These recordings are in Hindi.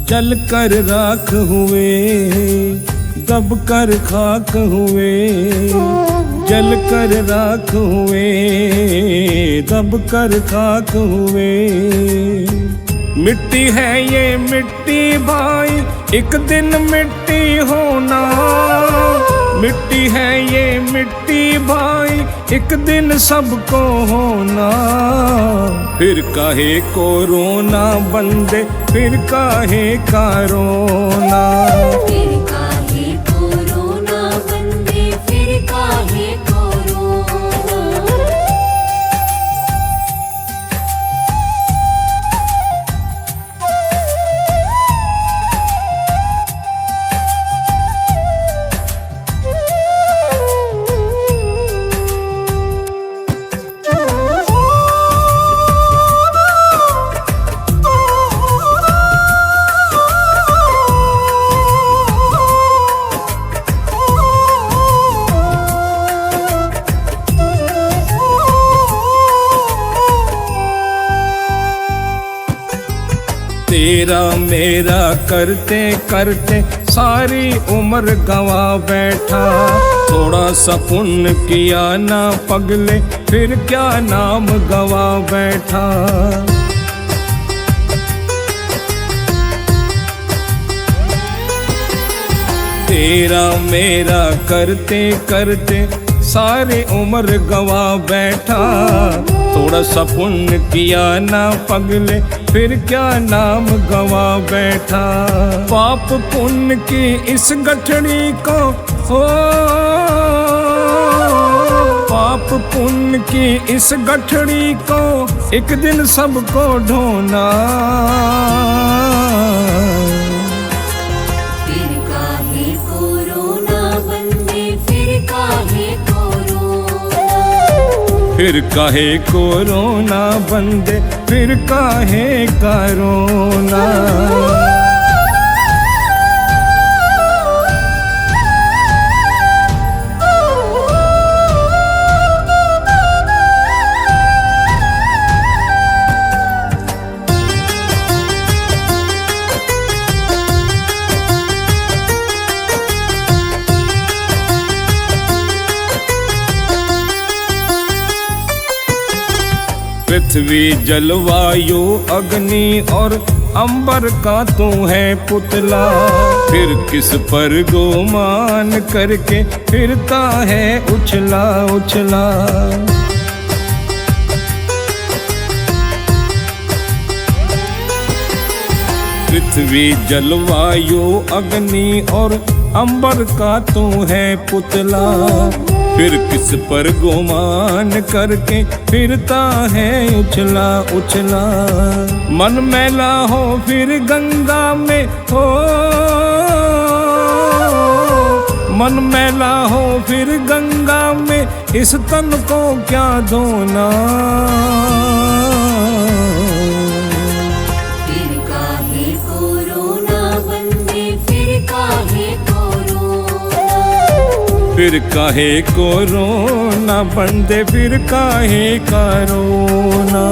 जल कर राख हुए, दब कर खाक हुए, जल कर राख हुए, दब कर खाक हुए। मिट्टी है ये मिट्टी भाई, एक दिन मिट्टी होना। मिट्टी है ये मिट्टी भाई, एक दिन सबको होना। फिर काहे को रोना बंदे, फिर काहे का रोना। फिर काहे को रोना बंदे, फिर काहे को रोना। तेरा मेरा करते करते सारी उम्र गवा बैठा। थोड़ा सा पुण्य किया ना पगले, फिर क्या नाम गवा बैठा। तेरा मेरा करते करते सारी उम्र गवा बैठा। थोड़ा सा पुण्य किया ना पगले, फिर क्या नाम गवा बैठा। पाप पुण्य की इस गठड़ी को हो, पाप पुण्य की इस गठड़ी को एक दिन सबको ढोना। फिर काहे को रोना बंदे, फिर काहे को रोना। फिर काहे को रोना बंदे, फिर काहे का रोना। पृथ्वी जलवायु अग्नि और अंबर का तू है पुतला। फिर किस पर गोमान करके फिरता है उछला उछला। पृथ्वी जलवायु अग्नि और अंबर का तू है पुतला। फिर किस पर गुमान करके फिरता है उछला उछला। मन मैला हो फिर गंगा में हो, मन मैला हो फिर गंगा में, इस तन को क्या धोना। फिर काहे को रोना बंदे, फिर काहे को रोना। फिर काहे को रोना बंदे, फिर काहे का रोना।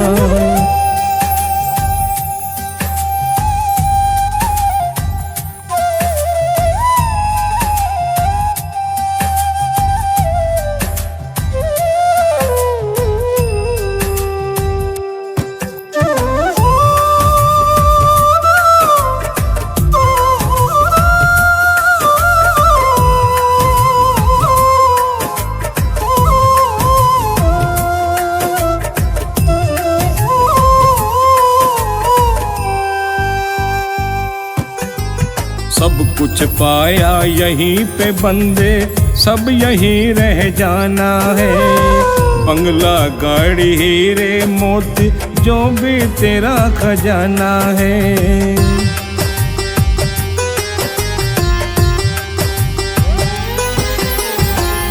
सब कुछ पाया यहीं पे बंदे, सब यहीं रह जाना है। बंगला गाड़ी हीरे मोती जो भी तेरा खजाना है।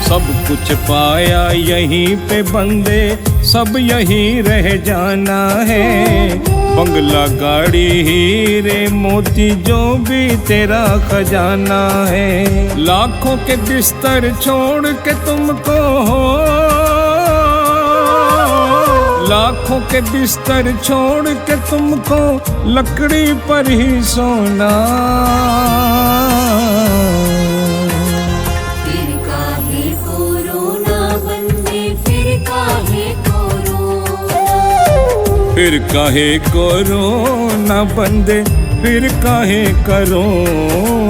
सब कुछ पाया यहीं पे बंदे, सब यहीं रह जाना है। बंगला गाड़ी हीरे मोती जो भी तेरा खजाना है। लाखों के बिस्तर छोड़ के तुमको हो, लाखों के बिस्तर छोड़ के तुमको लकड़ी पर ही सोना। फिर काहे कोरोना बंदे, फिर काहे कोरोना। फिर काहे कोरोना बंदे, फिर काहे करोना।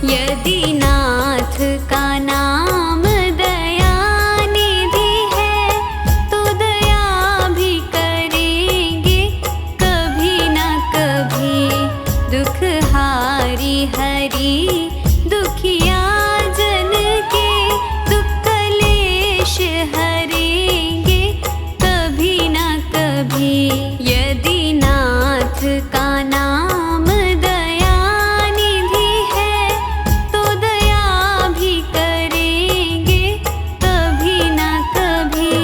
यदि नाथ का नाम दया निधि है, तो दया भी करेंगे कभी न कभी। दुख हारी हरि दुखिया जन के, दुख कलेश हरेंगे कभी न कभी। यदि नाथ का नाम दया निधि है, तो दया भी करेंगे कभी न कभी।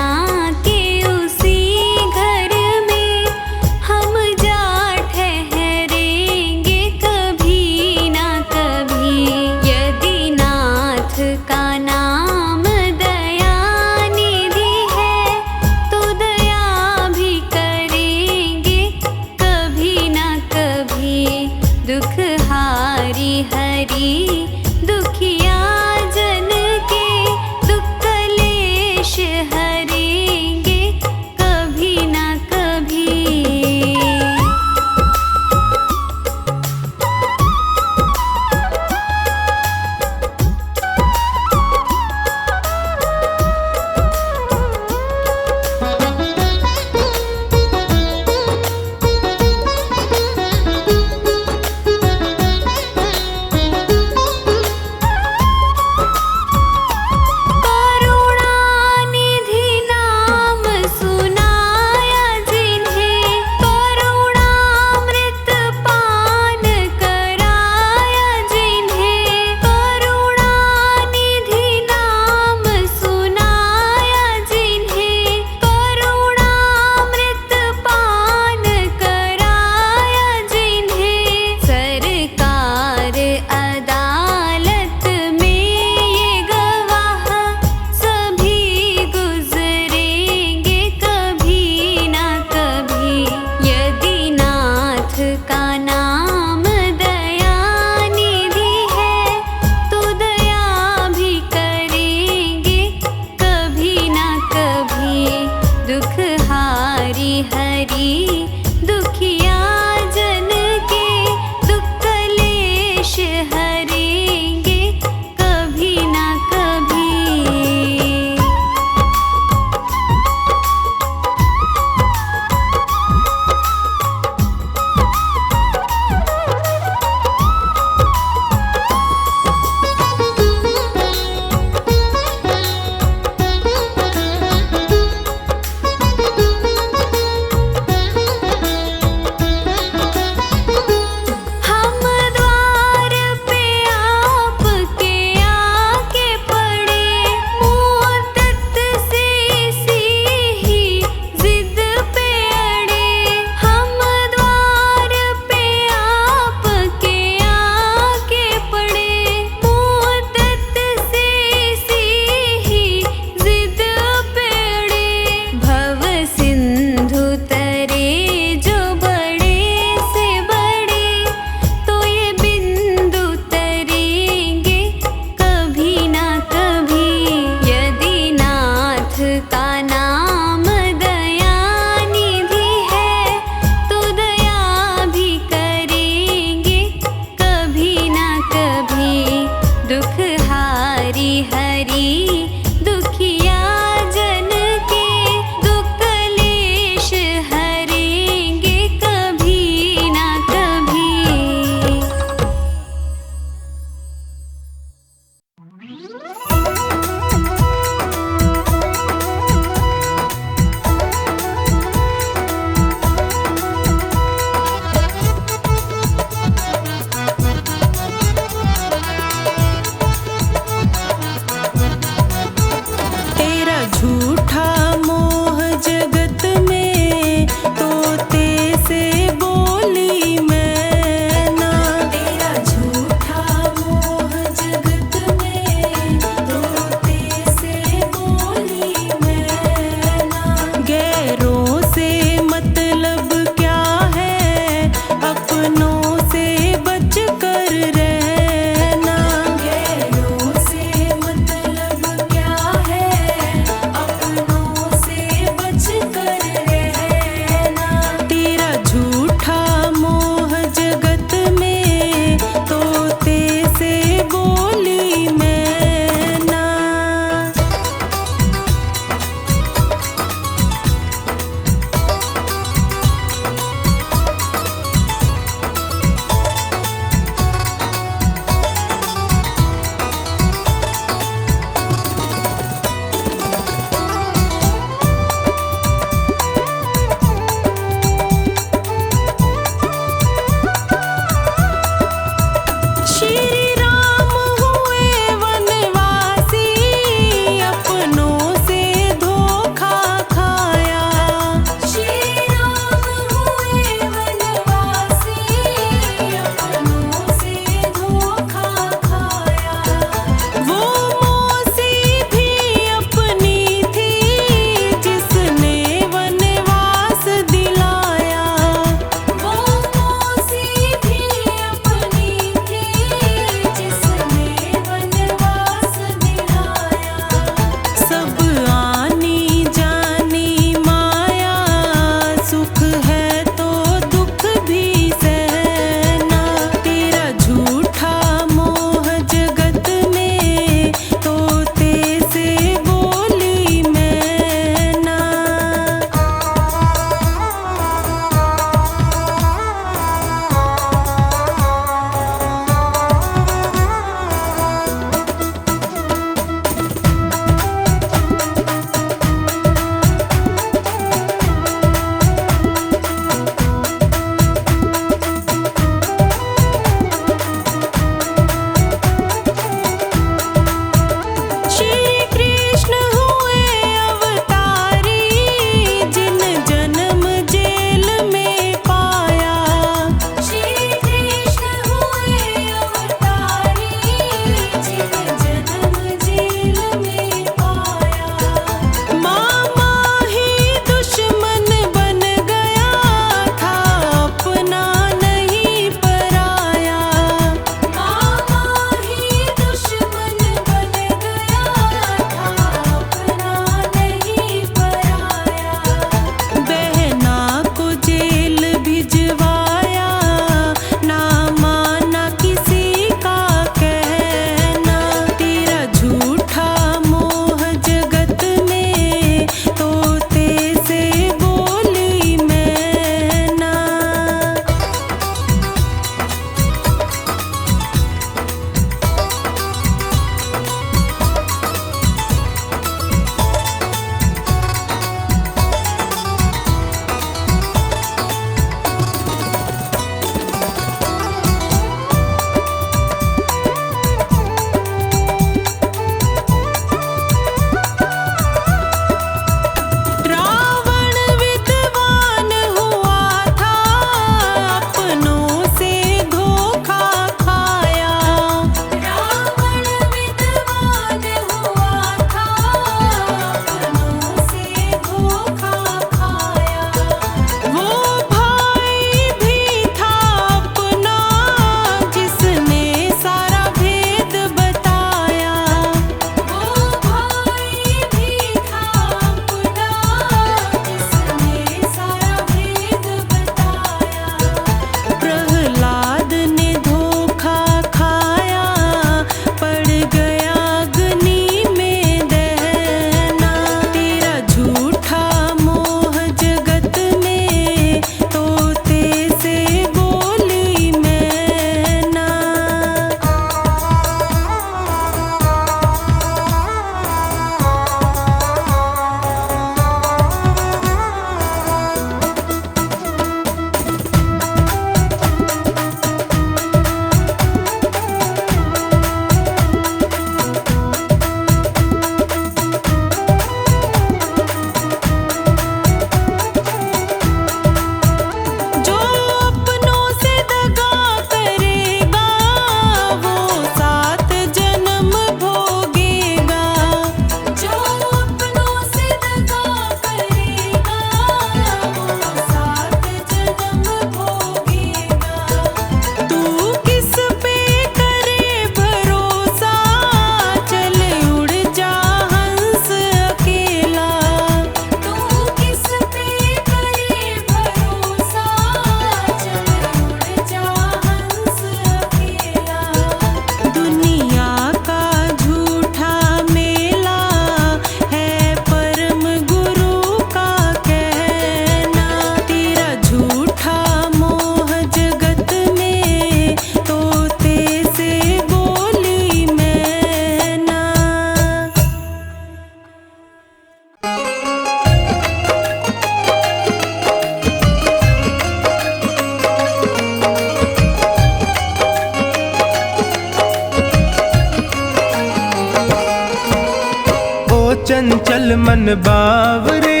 चंचल मन बावरे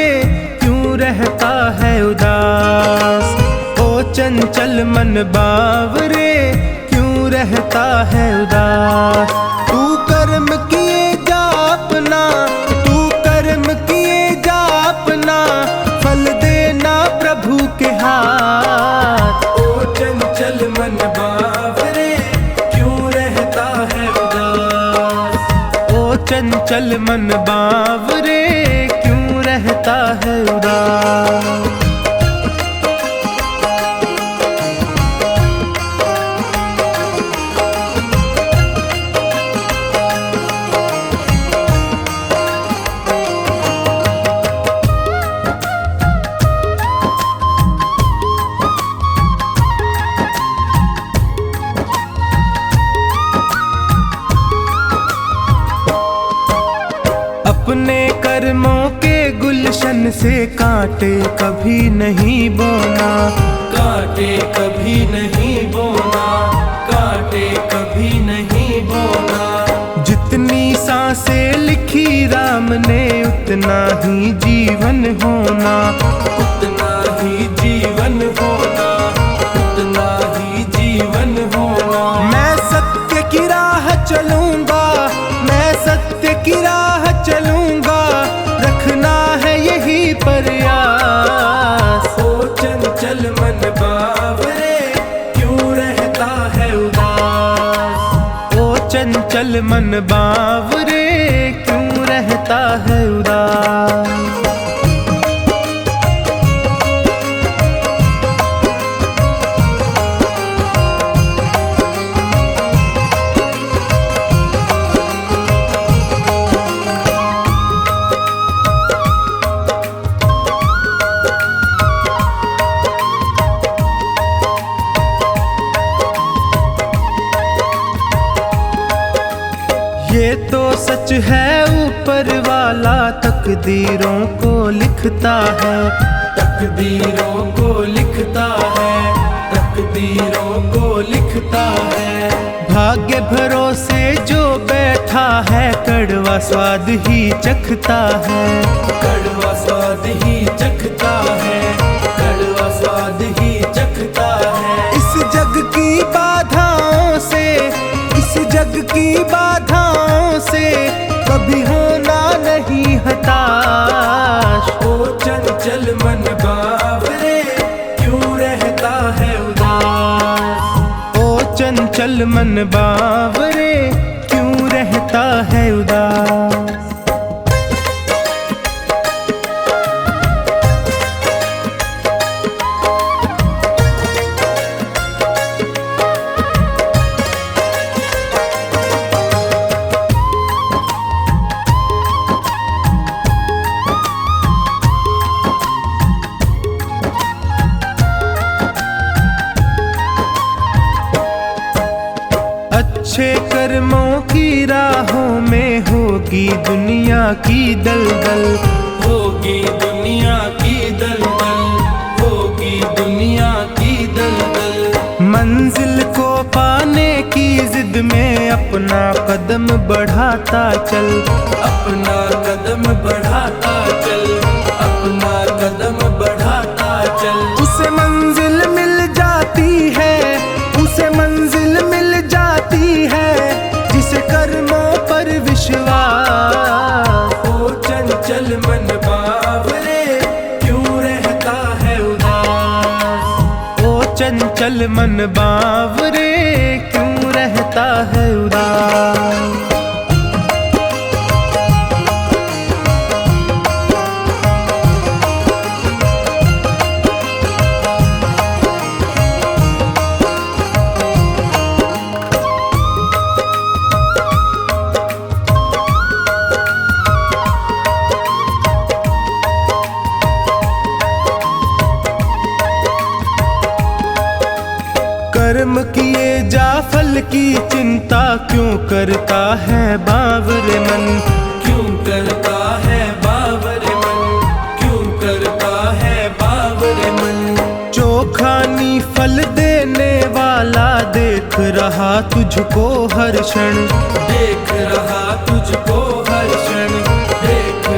क्यों रहता है उदास। ओ चंचल मन बावरे क्यों रहता है उदास। तू कर्म किए जा अपना, तू कर्म किए जा अपना, फल देना प्रभु के हाथ। ओ चंचल मन बावरे क्यों रहता है उदास। ओ चंचल मन बावरे क्यों रहता है उदास। अपने कर्मों के गुलशन से कांटे कभी नहीं बोना, कांटे कभी नहीं बोना, कांटे कभी नहीं बोना। जितनी सांसें लिखी राम ने उतना ही जीवन होना, उतना ही जीवन होना, उतना ही जीवन होना। मैं सत्य की राह चलूंगा, मैं सत्य की राह चलूंगा, रखना है यही प्रयास। ओ चंचल मन बावरे क्यों रहता है उदास। ओ चंचल मन बावरे क्यों रहता है उदास। ये तो सच है ऊपर वाला तकदीरों को लिखता है, तकदीरों को लिखता है, तकदीरों को लिखता है। भाग्य भरोसे जो बैठा है कड़वा स्वाद ही चखता है, कड़वा स्वाद ही चखता है, कड़वा स्वाद ही चखता है। इस जग की बाधाओं से, इस जग की बाधाओं से कभी होना नहीं हताश। ओ चंचल मन बावरे क्यों रहता है उदास। ओ चंचल मन बावरे क्यों रहता है उदास। अच्छे कर्मों की राहों में होगी दुनिया की दलदल, होगी दुनिया की दलदल, होगी दुनिया की दलदल। मंजिल को पाने की जिद में अपना कदम बढ़ाता चल, अपना कदम बढ़ाता चल, अपना कदम बढ़ाता चल। उसे मंजिल मिल जाती है, उसे मंजिल मिल जाती है जिसे कर्मों पर विश्वास। ओ चंचल मन बावरे क्यों रहता है उदास। ओ चंचल मन बावरे क्यों रहता है उदास। कर्म किए जा फल की चिंता क्यों करता है बावरे मन, क्यों करता है बावरे मन, क्यों करता है बावरे मन। चोखानी फल देने वाला देख रहा तुझको हर क्षण, देख रहा तुझको हर क्षण, देख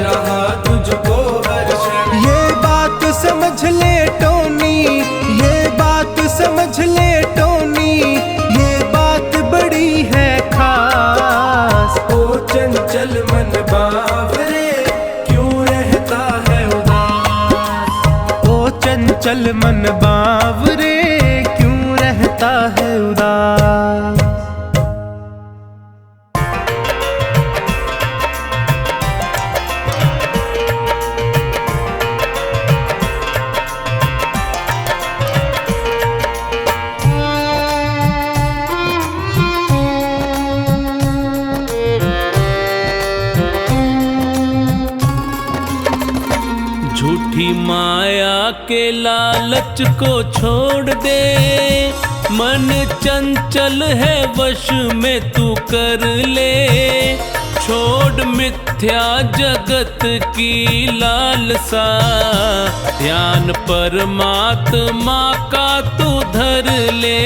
तुझको हर क्षण। ये बात समझ ले टोनी, ये बात समझ ले टोनी, ये बात बड़ी है खास। ओ चंचल मन बावरे क्यों रहता है उदास। ओ चंचल मन बावरे क्यों रहता है उदास। झूठी माया के लालच को छोड़ दे, मन चंचल है वश में तू कर ले। छोड़ मिथ्या जगत की लालसा, ध्यान परमात्मा का तू धर ले।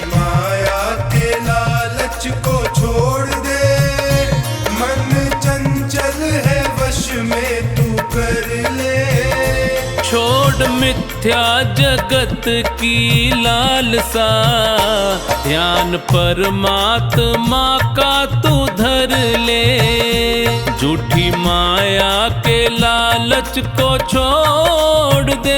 माया के लालच को छोड़ दे, मन चंचल है वश में तू कर ले। छोड़ मिथ्या जगत की लालसा, ध्यान परमात्मा का तू धर ले। झूठी माया के लालच को छोड़ दे।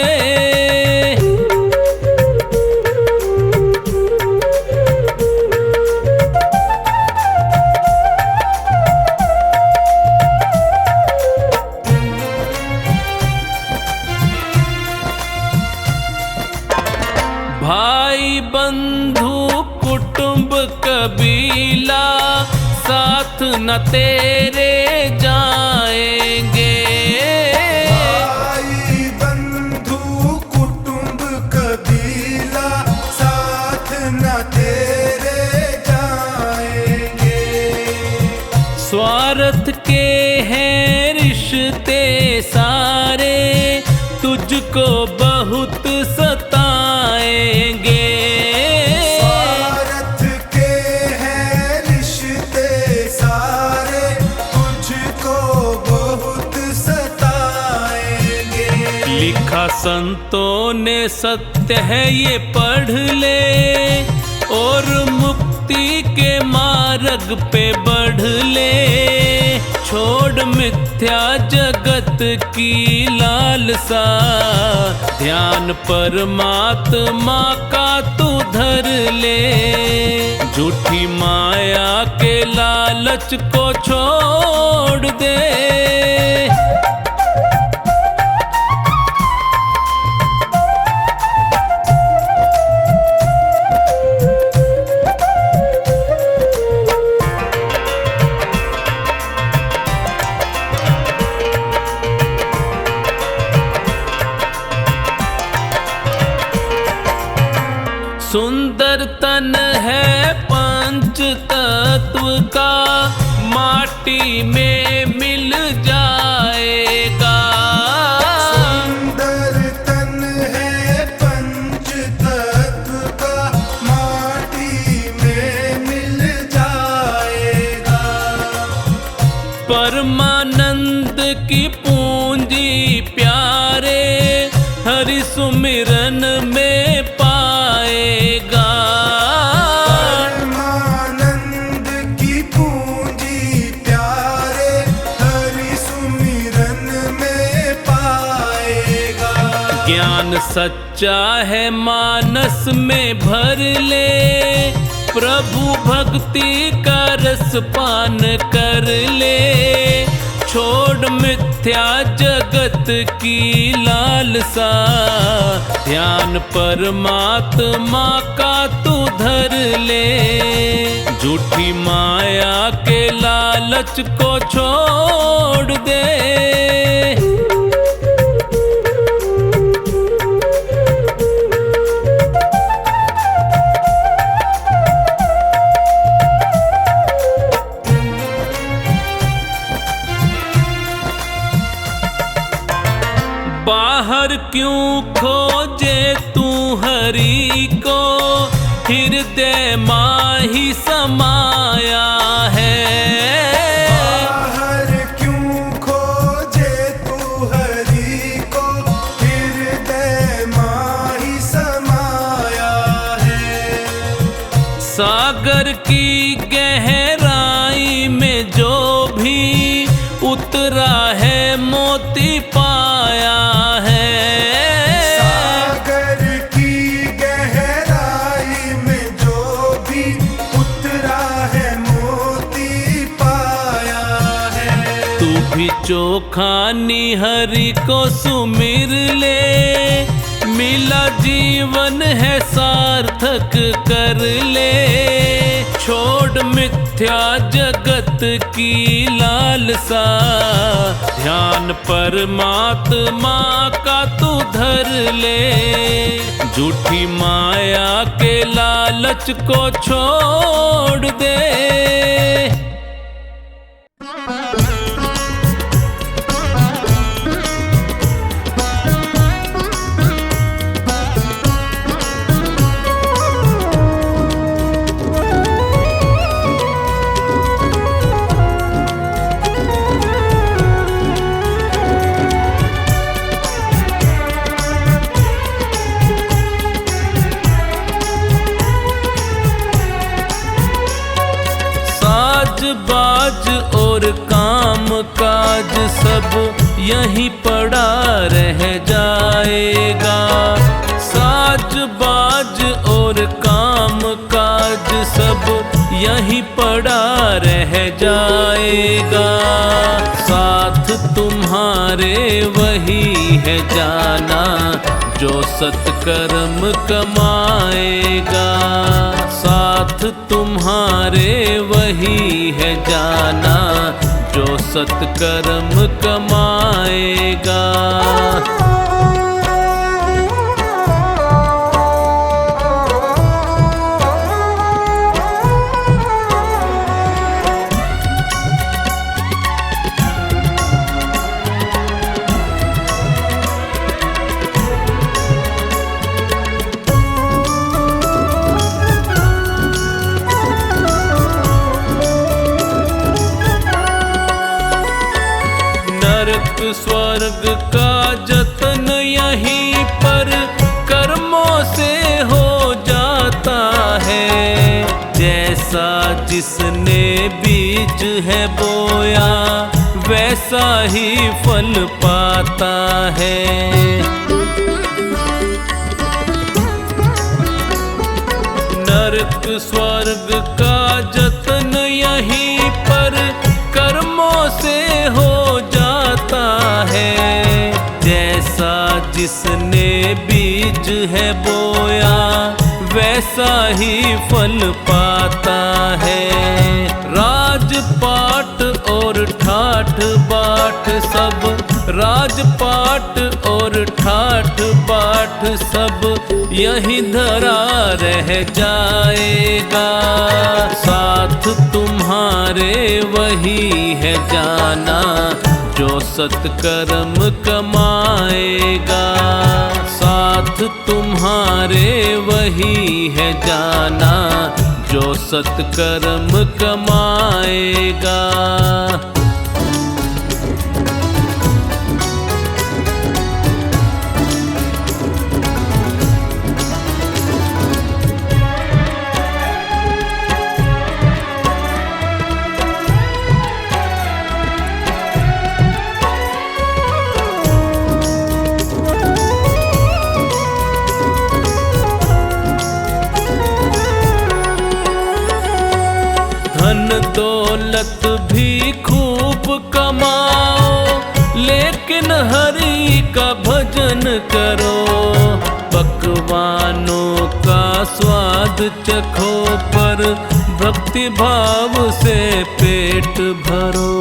भाई बंधु कुटुंब कबीला साथ न तेरे जाएंगे। भाई बंधु कुटुंब कबीला साथ न तेरे जाएंगे। स्वार्थ के हैं रिश्ते सारे, तुझको बहुत सताएंगे। स्वार्थ के हैं रिश्ते सारे, तुझको बहुत सताएंगे। लिखा संतों ने सत्य है ये पढ़ ले, और मुक्ति के मार्ग पे बढ़ ले। छोड़ मिथ्या जगत की लालसा, ध्यान परमात्मा का तू धर ले। झूठी माया के लालच को छोड़ दे। सुंदर तन है पंच तत्व का, माटी में मिल जाएगा। सुंदर तन है पंच तत्व का, माटी में मिल जाएगा। परमानंद की पूंजी प्यारे, हरि सुमिरन में पाएगा। परमानंद की पूंजी प्यारे, हरि सुमिरन में पाएगा। ज्ञान सच्चा है मानस में भर ले, प्रभु भक्ति का रस पान कर ले। छोड़ मिथ्या जगत की लालसा, ध्यान परमात्मा का तू धर ले। झूठी माया के लालच को छोड़ दे। बाहर क्यों खोजे तू हरि को, हृदय माही समाया है। बाहर क्यों सागर की गहराई में जो भी उतरा है मोती पाया है। सागर की गहराई में जो भी उतरा है मोती पाया है। तू भी चोखा निहरि को सुमिर ले, मिला जीवन है सार्थक कर ले। छोड़ मिथ्या जगत की लालसा, ध्यान परमात्मा का तू धर ले। झूठी माया के लालच को छोड़ दे। बाज और काम काज सब यहीं पड़ा रह जाएगा। साज बाज और काम काज सब यहीं पड़ा रह जाएगा। साथ तुम्हारे वही है जाना जो सत्कर्म कमाएगा। साथ तुम्हारे वही है जाना जो सत्कर्म कमाएगा। स्वर्ग का जतन यहीं पर कर्मों से हो जाता है। जैसा जिसने बीज है बोया वैसा ही फल पाता है। नरक स्वर्ग का जतन यहीं पर कर्मों से हो जाता है। जैसा जिसने बीज है बोया वैसा ही फल पाता है। राजपाट और ठाठ बाट सब, राजपाट और ठाठ बाट सब यहीं धरा रह जाएगा। साथ तुम्हारे वही है जाना जो सत्कर्म कमाएगा। साथ तुम्हारे वही है जाना जो सत्कर्म कमाएगा। धन दौलत भी खूब कमाओ, लेकिन हरि का भजन करो। पकवानों का स्वाद चखो पर भक्ति भाव से पेट भरो।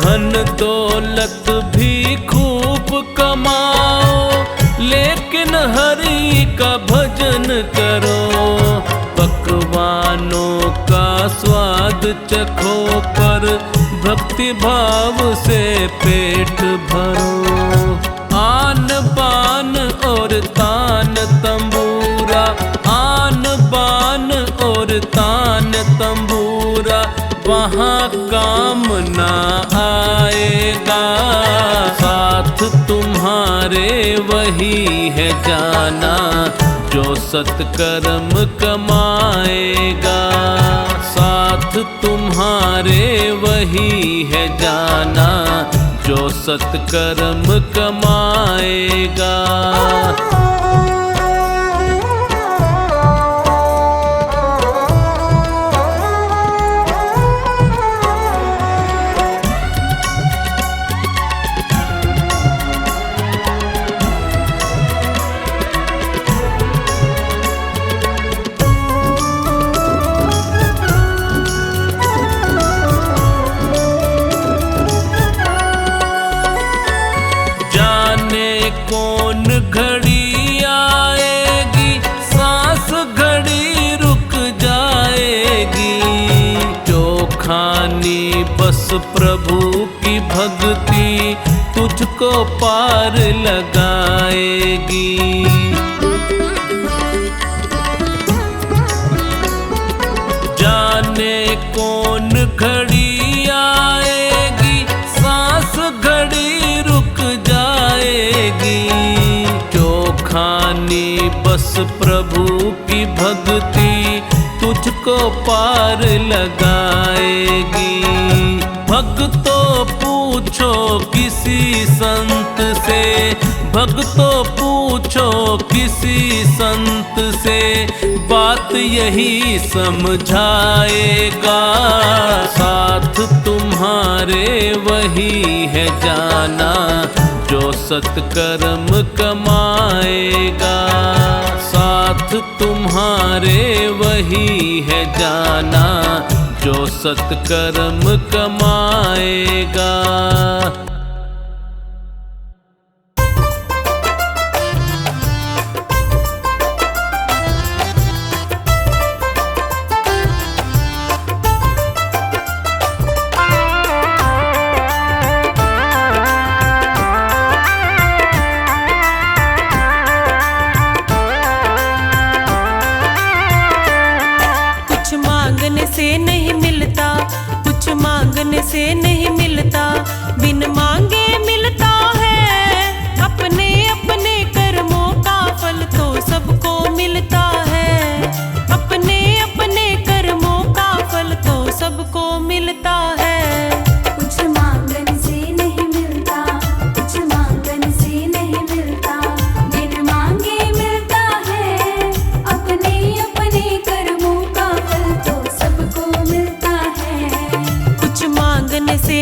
धन दौलत भी खूब कमाओ, लेकिन हरि का भजन करो। पकवानों का स्वाद चखो पर भक्ति भाव से पेट भरो। आन बान और तान तंबूरा, आन बान और तान तंबूरा वहाँ काम ना आएगा। साथ तुम्हारे वही है जाना जो सत्कर्म कमाएगा। साथ तुम्हारे वही है जाना जो सत्कर्म कमाएगा। कौन घड़ी आएगी सांस घड़ी रुक जाएगी। जो खानी बस प्रभु की भक्ति तुझको पार लगाएगी। जाने कौन घड़ी आएगी सांस घड़ी रुक जाएगी। जो खानी बस प्रभु की भक्ति तुझको पार लगाएगी। भक्तों पूछो किसी संत से, भक्तों पूछो किसी संत से, बात यही समझाएगा। साथ तुम्हारे वही है जाना जो सत्कर्म कमाएगा। साथ तुम्हारे वही है जाना जो सत्कर्म कमाएगा। से नहीं मिलता, कुछ मांगने से नहीं मिलता, बिन मांगे मिलता है। अपने अपने कर्मों का फल तो सबको मिलता है। अपने अपने कर्मों का फल तो सबको मिलता है। कुछ मांगने से नहीं मिलता, कुछ मांगने से नहीं मिलता, बिन मांगे मिलता है। अपने अपने कर्मों का फल तो सबको मिलता है। कुछ मांगने से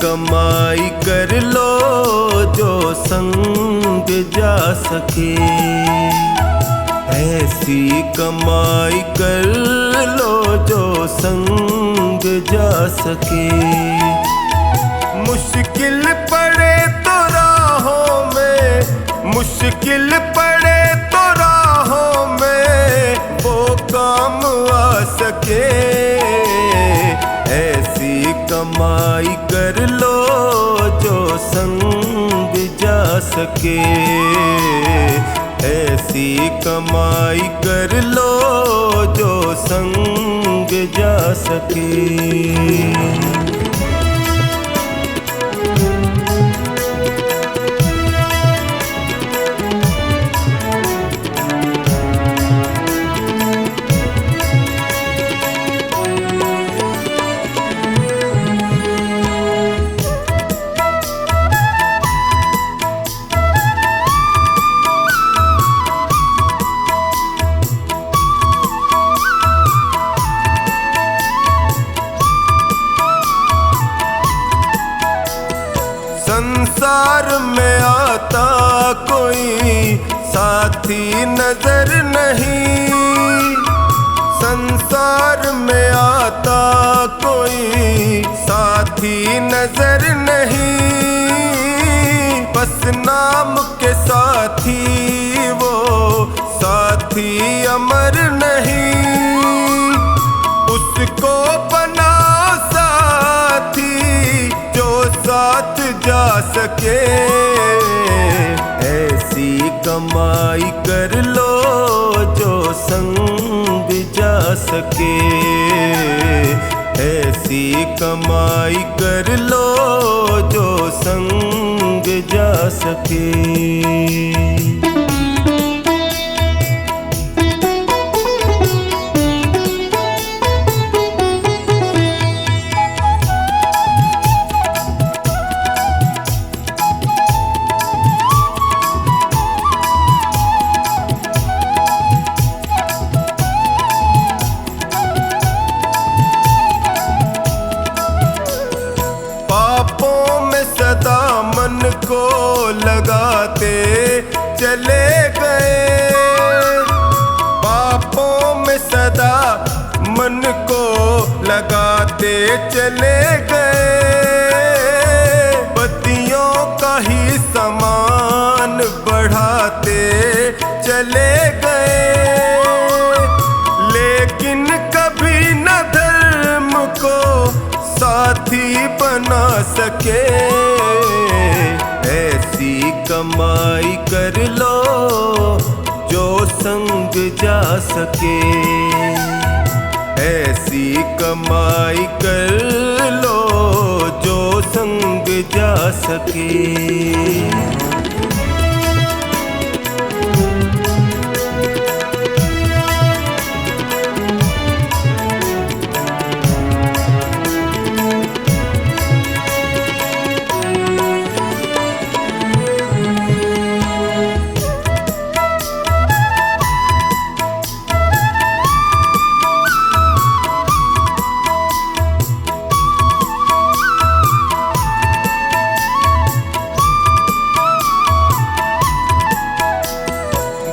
कमाई कर लो जो संग जा सके, ऐसी कमाई कर लो जो संग जा सके। मुश्किल पड़े तो राहों में, मुश्किल पड़े तो राहों में वो काम आ सके, ऐसी कमाई कर लो जो संग जा सके, ऐसी कमाई कर लो जो संग जा सके। संसार में आता कोई साथी नजर नहीं, संसार में आता कोई साथी नजर नहीं, बस नाम के साथी वो साथी अमर नहीं, उसको बना साथी जो साथ जा सके, ऐसी कमाई कर लो जो संग जा सके, ऐसी कमाई कर लो जो संग जा सके। पापों में सदा मन को लगाते चले गए, पापों में सदा मन को लगाते चले गए, बत्तियों का ही समान बढ़ाते चले गए, लेकिन कभी न धर्म को साथी बना सके, ऐसी कमाई कर लो जो संग जा सके, ऐसी कमाई कर लो जो संग जा सके।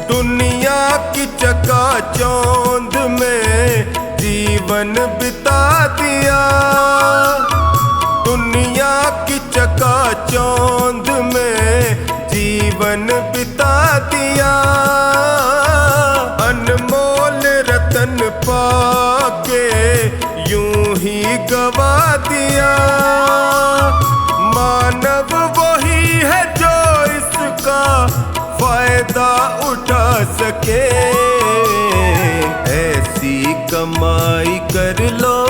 दुनिया की चकाचौंध में जीवन बिता दिया, दुनिया की चकाचौंध में जीवन बिता दिया, अनमोल रतन पाके यूं ही गवा दिया, मानव वही है जो इसका फायदा उठा सके, ऐसी कमाई कर लो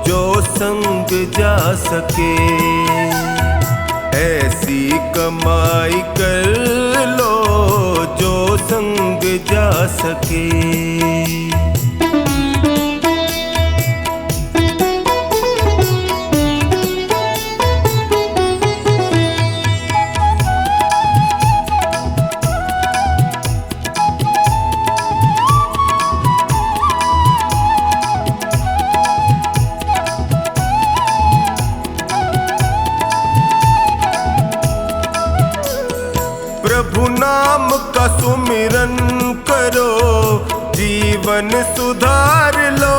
जो संग जा सके, ऐसी कमाई कर लो जो संग जा सके। जीवन सुधार लो,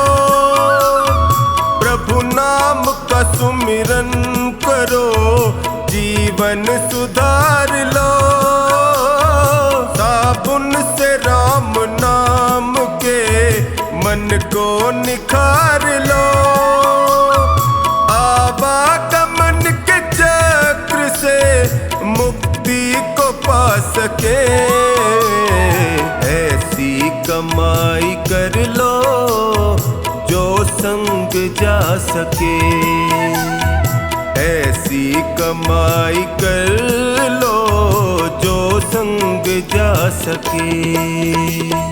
प्रभु नाम का सुमिरन करो, जीवन सुधार लो। साबुन से राम नाम के मन को निखार लो, आवागमन के चक्र से मुक्ति को पा सके। ऐसी कमाई कर लो जो संग जा सके, ऐसी कमाई कर लो जो संग जा सके।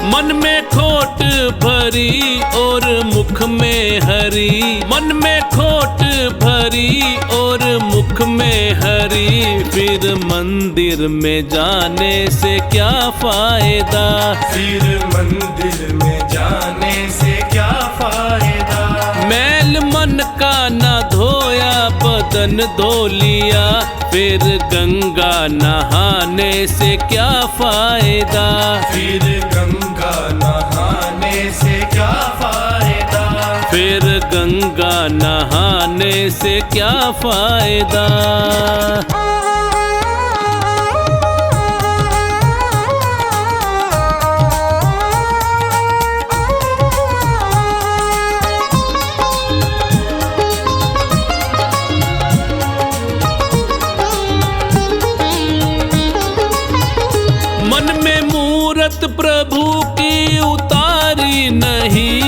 मन में खोट भरी और मुख में हरी, मन में खोट भरी और मुख में हरी, फिर मंदिर में जाने से क्या फायदा, फिर मंदिर में जाने से क्या फायदा। मैल मन का ना धोया बदन धो लिया, फिर गंगा नहाने से क्या फायदा, फिर गंगा नहाने से क्या फायदा, फिर गंगा नहाने से क्या फायदा। मन में मूरत प्रभु की उतारी नहीं,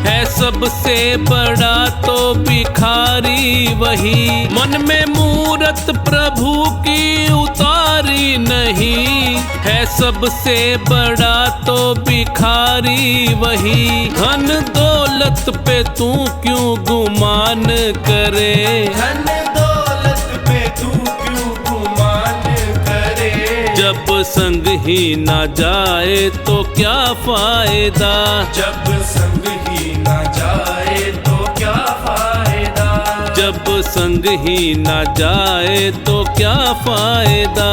है सबसे बड़ा तो भिखारी वही। मन में मूरत प्रभु की उतारी नहीं, है सबसे बड़ा तो भिखारी वही। धन दौलत पे तू क्यों गुमान करे, धन दौलत पे तू क्यों गुमान करे। जब संग ही ना जाए तो क्या फायदा, जब संग ही ना जाए तो क्या फायदा, जब संग ही ना जाए तो क्या फायदा।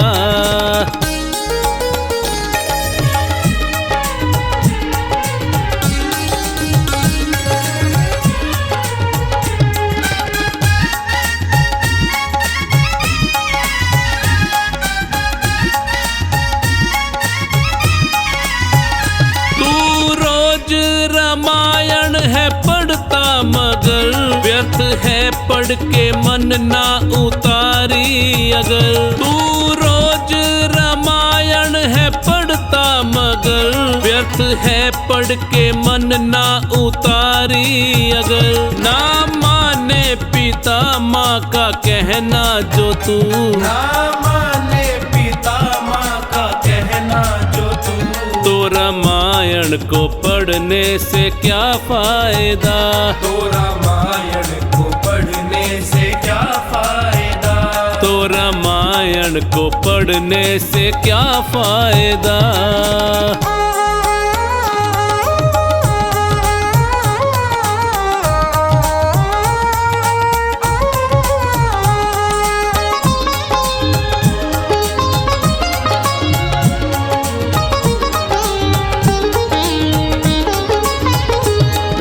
रामायण है पढ़ता मगर व्यर्थ है पढ़ के मन ना उतारी अगर। तू रोज रामायण है पढ़ता मगर व्यर्थ है पढ़ के मन ना उतारी अगर। ना माने पिता माँ का कहना जो तू, ना माने पिता माँ का कहना जो तू, तो रामायण को पढ़ने से क्या फायदा, तो रामायण को पढ़ने से क्या फायदा, तो रामायण को पढ़ने से क्या फायदा।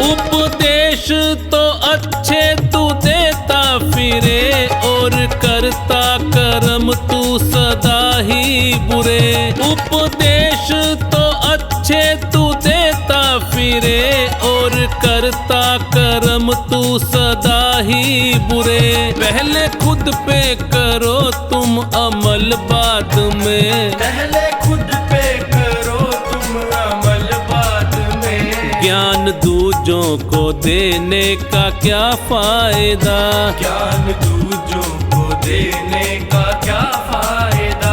उपदेश तो अच्छे तू देता फिरे और करता कर्म तू सदा ही बुरे। उपदेश तो अच्छे तू देता फिरे और करता कर्म तू सदा ही बुरे। पहले खुद पे करो तुम अमल बाद में, पहले खुद पे करो तुम अमल बाद में। ज्ञान दूजों को देने का क्या फायदा, ज्ञान दूजों को देने का क्या फायदा,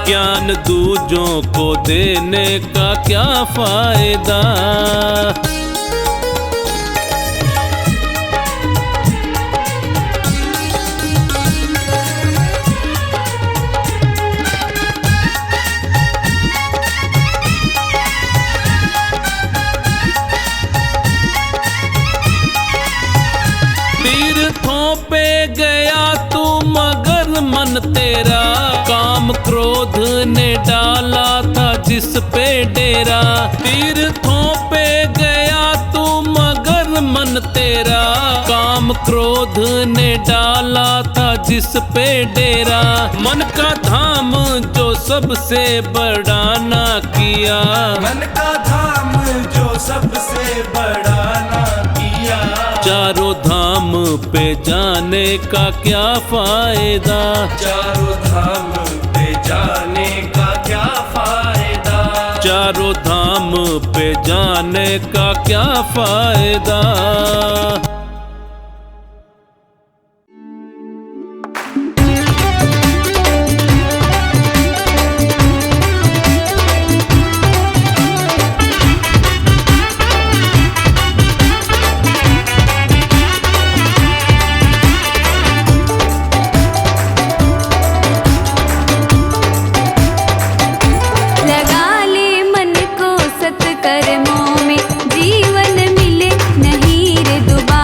ज्ञान दूजों को देने का क्या फायदा। तेरा, काम क्रोध ने डाला था जिस पे डेरा। तीर्थों पे गया तू मगर मन तेरा, काम क्रोध ने डाला था जिस पे डेरा। मन का धाम जो सबसे बड़ा ना किया, मन का धाम जो सबसे बड़ा ना किया। चारों धाम पे जाने का क्या फायदा, चारों धाम पे जाने का क्या फायदा, चारों धाम पे जाने का क्या फायदा। लगा ले मन को सत्कर्मों में, जीवन मिले नहीं रे दोबारा।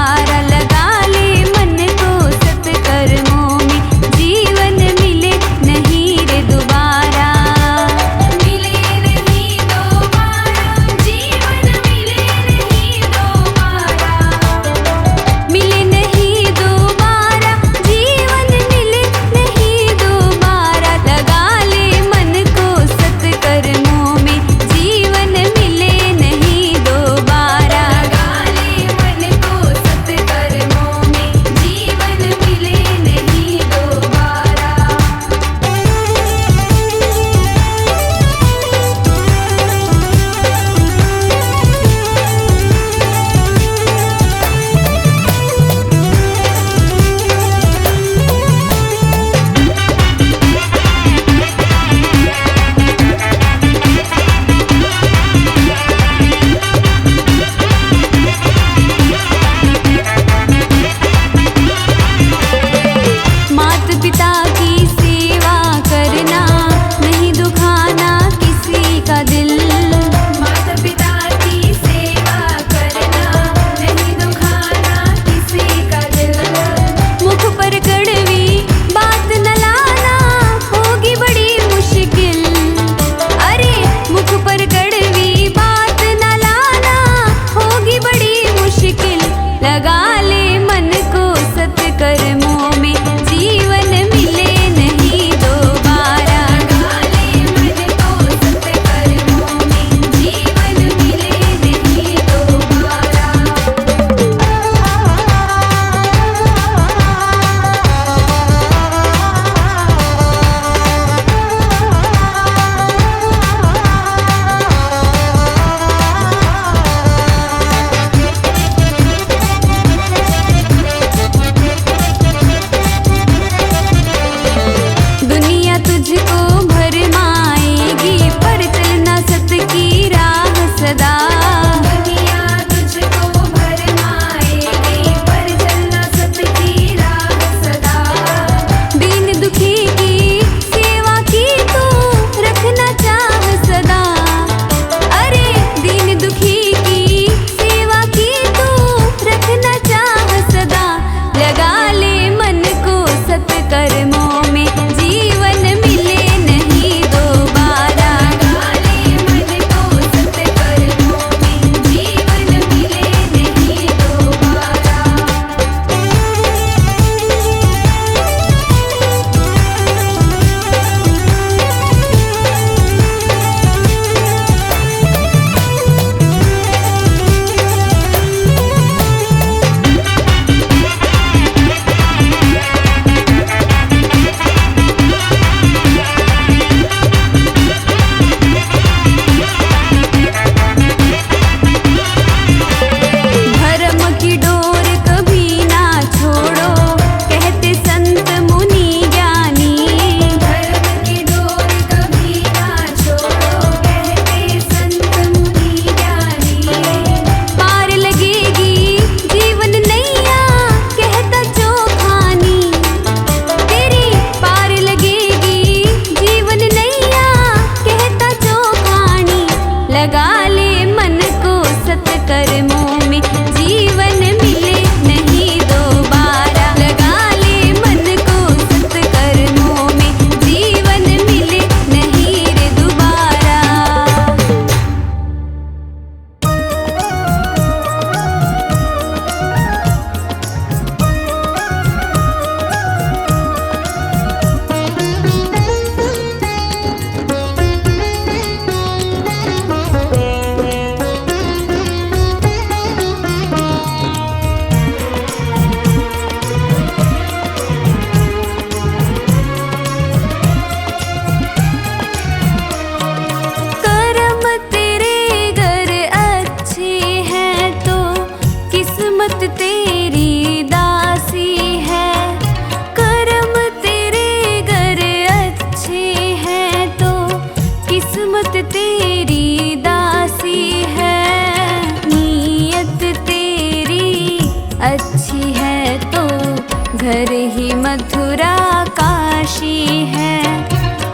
घर ही मथुरा काशी है।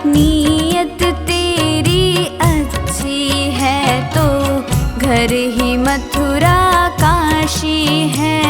नीयत तेरी अच्छी है तो घर ही मथुरा काशी है।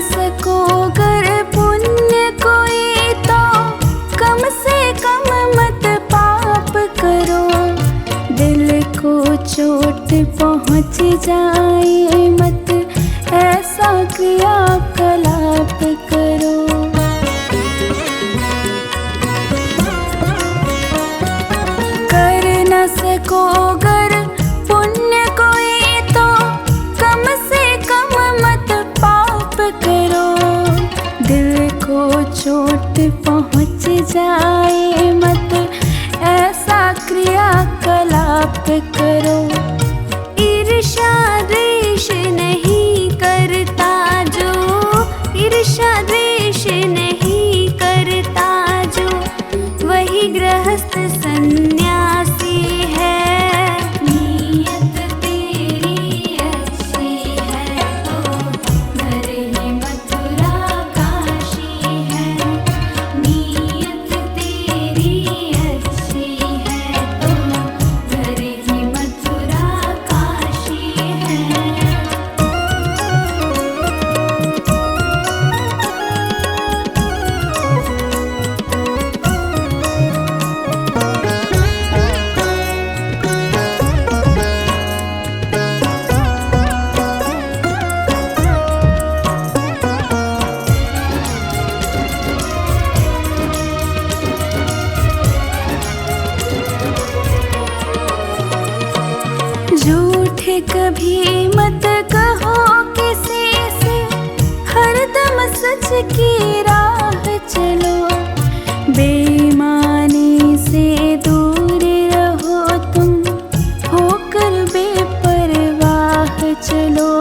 सको कर पुण्य कोई तो कम से कम मत पाप करो। दिल को चोट पहुँच जाए मत ऐसा क्रियाकलाप करो। कर न सको गर पुण्य कोई तो कम से कम मत पाप करो। दिल को चोट पहुँच जाए मत ऐसा क्रियाकलाप करो। ईर्ष्या द्वेष नहीं करता जो, ईर्ष्या द्वेष नहीं करता जो, वही गृहस्थ सन्यासी है। नीयत तेरी अच्छी है तो घर ही मथुरा काशी है। नीयत तेरी अच्छी है तो घर ही मथुरा काशी है। झूठ कभी मत कहो किसी से, हरदम सच की राह चलो। बेईमानी से दूर रहो तुम, होकर बेपरवाह चलो।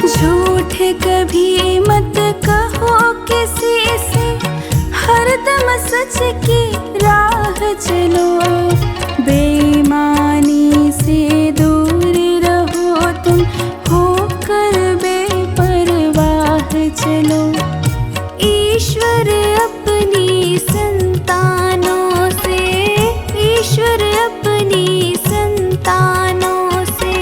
झूठ कभी मत कहो किसी से, हरदम सच की राह चलो। बेईमानी से दूर रहो तुम, होकर बेपरवाह चलो। ईश्वर अपनी संतानों से, ईश्वर अपनी संतानों से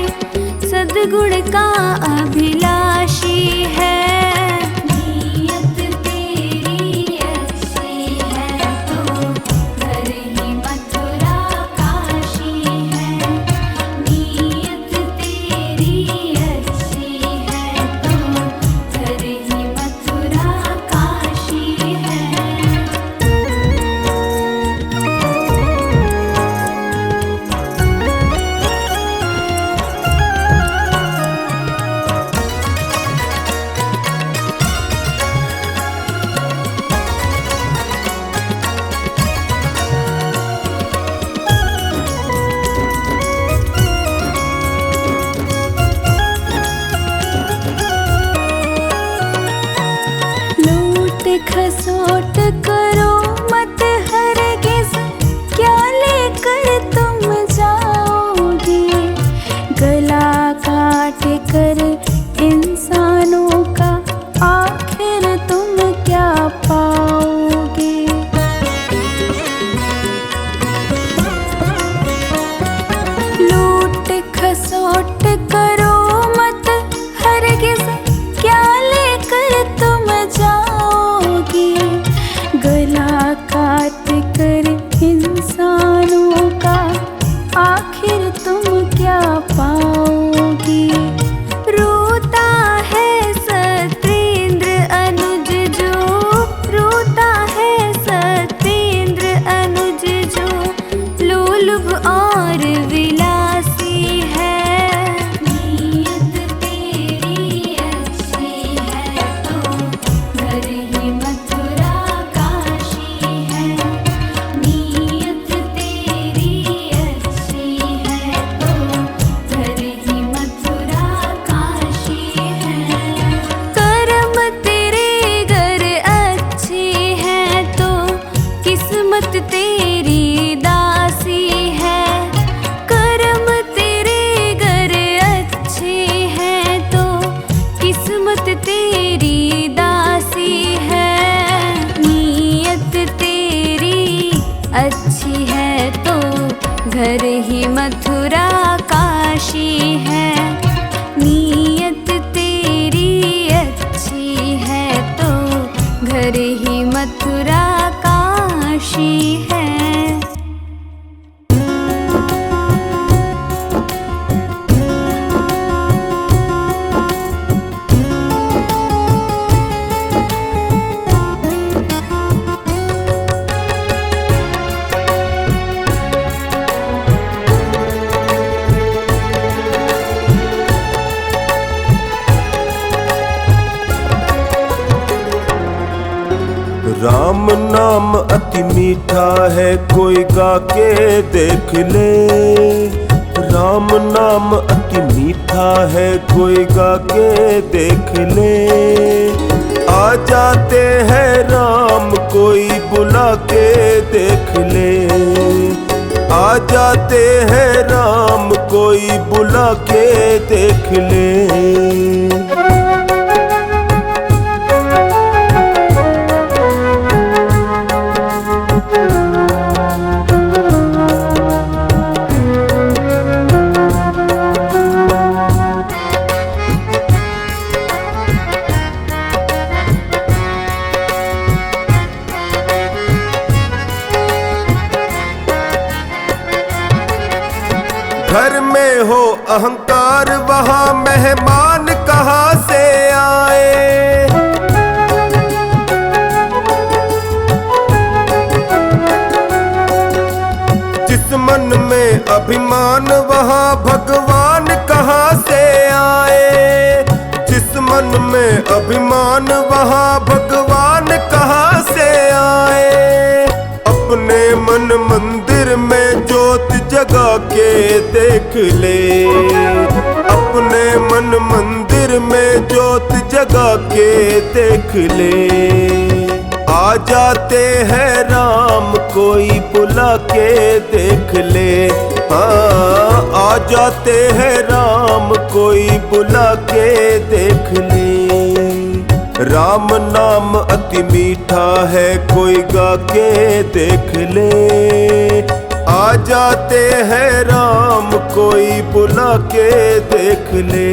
सद्गुण का अभिलाषी है। नीयत तेरी अच्छी है तो घर ही मथुरा काशी है। नीयत तेरी अच्छी है तो घर ही मथुरा काशी है। लूट खसोट करो मत हरगिज़, क्या लेकर तुम जाओगे। गला काट कर इंसानों का आखिर तुम क्या पाओगे। लूट खसोट करो मत हरगिज़, क्या लेकर तुम जाओगे। गला राम नाम अति मीठा है, कोई गा के देख ले। राम नाम अति मीठा है, कोई गा के देख ले। आ जाते हैं राम, कोई बुला के देख ले। आ जाते हैं राम, कोई बुला के देख ले। घर में हो अहंकार, वहाँ मेहमान कहाँ से आए। जिस मन में अभिमान, वहाँ भगवान कहाँ से आए। जिस मन में अभिमान, वहाँ भगवान कहाँ से आए। अपने मन मंदिर में ज्योत जगा के देख ले। अपने मन मंदिर में ज्योत जगा के देख ले। आ जाते हैं राम, कोई बुला के देख ले। हाँ, आ जाते हैं राम, कोई बुला के देख ले। राम नाम अति मीठा है, कोई गा के देख ले। आ जाते हैं राम, कोई बुला के देख ले।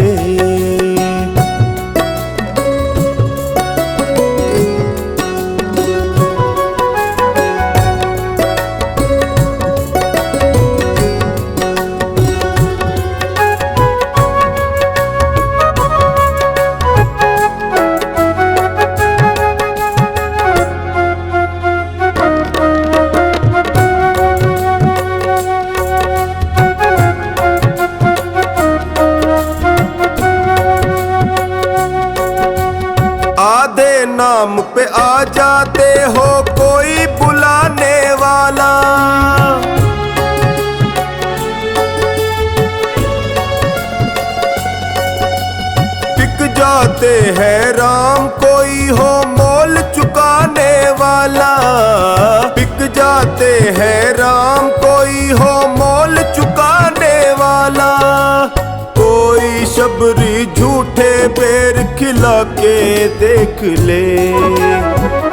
आधे नाम पे आ जाते हो, कोई बुलाने वाला। बिक जाते हैं राम, कोई हो मोल चुकाने वाला। बिक जाते हैं राम, कोई हो मोल चुकाने वाला। कोई शबरी झूठे बेर खिला के देख ले।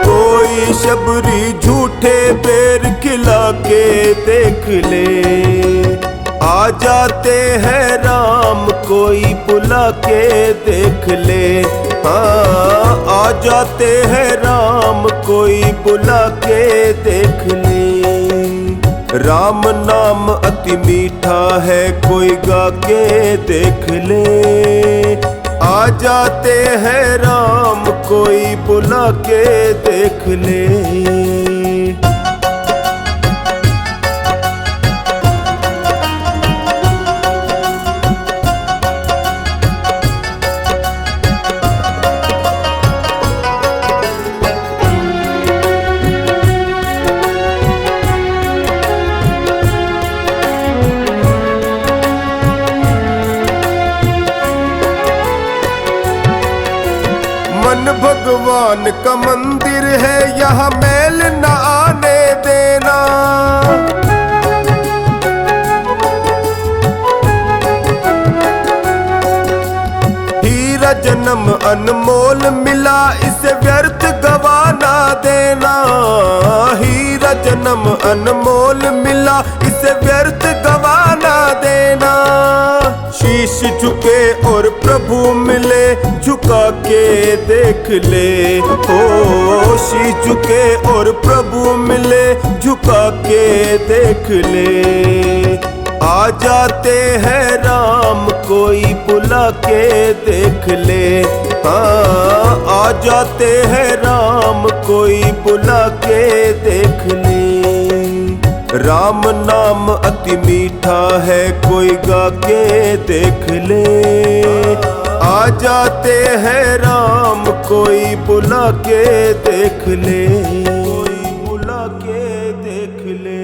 कोई शबरी झूठे बेर खिला के देख ले। आ जाते हैं राम, कोई बुला के देख ले। हाँ, आ जाते हैं राम, कोई बुला के देख ले। राम नाम अति मीठा है, कोई गा के देख ले। आ जाते हैं राम, कोई बुला के देख ले। मन भगवान का मंदिर है, यहाँ मैल न आने देना। हीरा जन्म अनमोल मिला, इसे व्यर्थ गवाना देना। हीरा जन्म अनमोल मिला, इसे व्यर्थ गवाना देना। शीश झुके और प्रभु मिले, झुका के देख ले। ओ शीश झुके और प्रभु मिले, झुका के देख ले। आ जाते हैं राम, कोई बुला के देख ले। हाँ, आ जाते हैं राम, कोई बुला के देख ले। राम नाम अति मीठा है, कोई गा के देख ले। आ जाते हैं राम, कोई बुला के देख ले, कोई बुला के देख ले।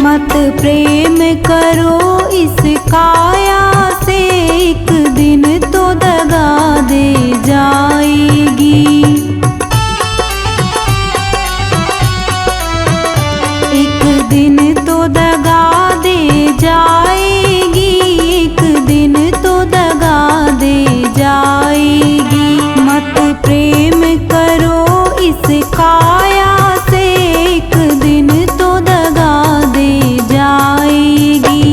मत प्रेम करो इस काया से, एक दिन तो दगा दे जाएगी। एक दिन तो दगा दे जाएगी, एक दिन तो दगा दे जाएगी। मत प्रेम करो इस काया से, एक दिन तो दगा दे जाएगी।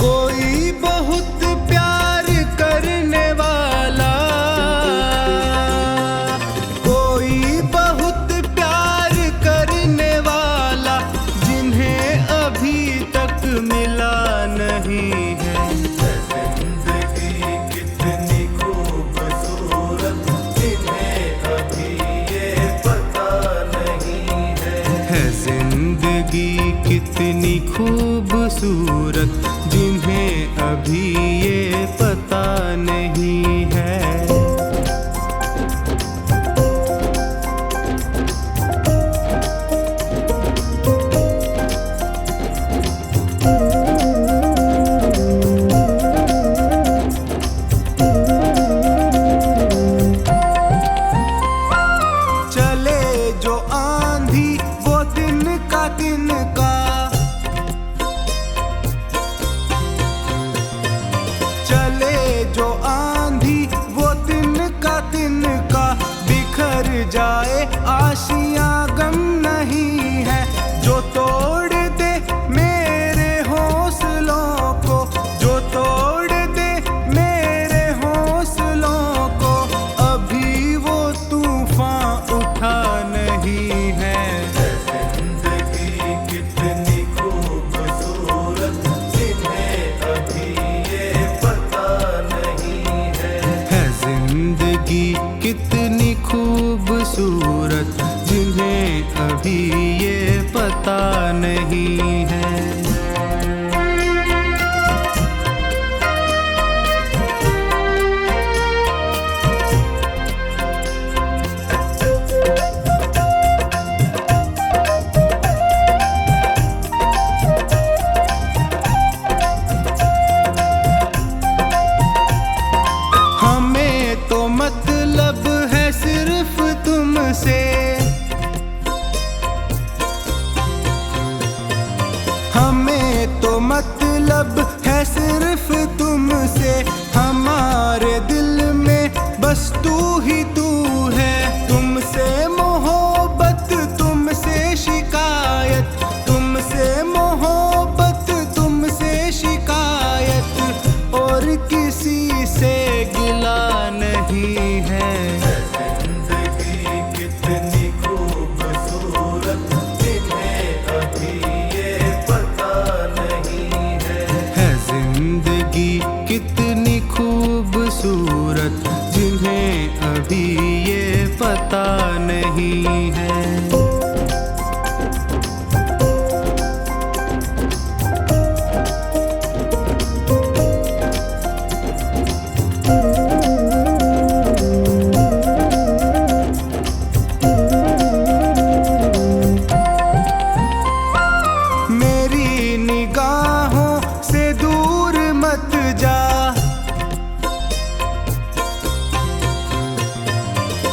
कोई बहुत प्यार करने वाला, कोई बहुत प्यार करने वाला, जिन्हें अभी तक मिला नहीं है। जिंदगी कितनी खूबसूरत, जिन्हें अभी ये पता नहीं है। जिंदगी कितनी खूबसूरत, जिन्हें अभी ये पता नहीं है। चले जो आंधी वो दिन का चले जो आंधी वो दिन का बिखर जाए आशियां गम नहीं है। जो तोड़ दे मेरे हौसलों को, जो तोड़ दे मेरे हौसलों को, अभी वो तूफान उठा नहीं है। जिंदगी कितनी खूबसूरत, जिन्हें अभी ये पता नहीं है। जिंदगी कितनी खूबसूरत, जिन्हें अभी ये पता नहीं है। हमें तो मतलब है सिर्फ तुमसे, हमें तो मतलब है सिर्फ तुमसे। हमारे दिल में बस तू ही तू है। तुमसे मोहब्बत, तुमसे शिकायत, तुमसे मोहब्बत, तुमसे शिकायत, और किसी से गिला नहीं है। जिंदगी कितनी खूबसूरत, जिन्हें अभी ये पता नहीं है। जिंदगी कितनी खूबसूरत, जिन्हें अभी ये पता नहीं है। मेरी निगाहों से दूर मत जा,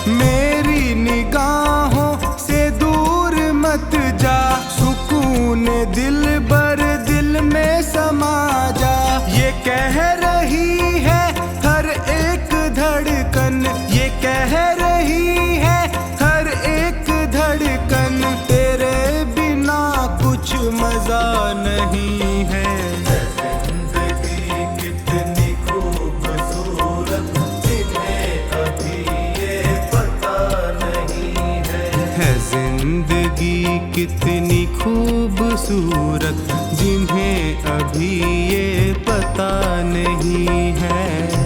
मेरी निगाहों से दूर मत जा। सुकून दिल बर दिल में समा जा। ये कह रही है हर एक धड़कन, ये कह रही है हर एक धड़कन, तेरे बिना कुछ मजा नहीं है। जिंदगी कितनी खूबसूरत, जिन्हें अभी ये पता नहीं है। जिंदगी कितनी खूबसूरत, जिन्हें अभी ये पता नहीं है।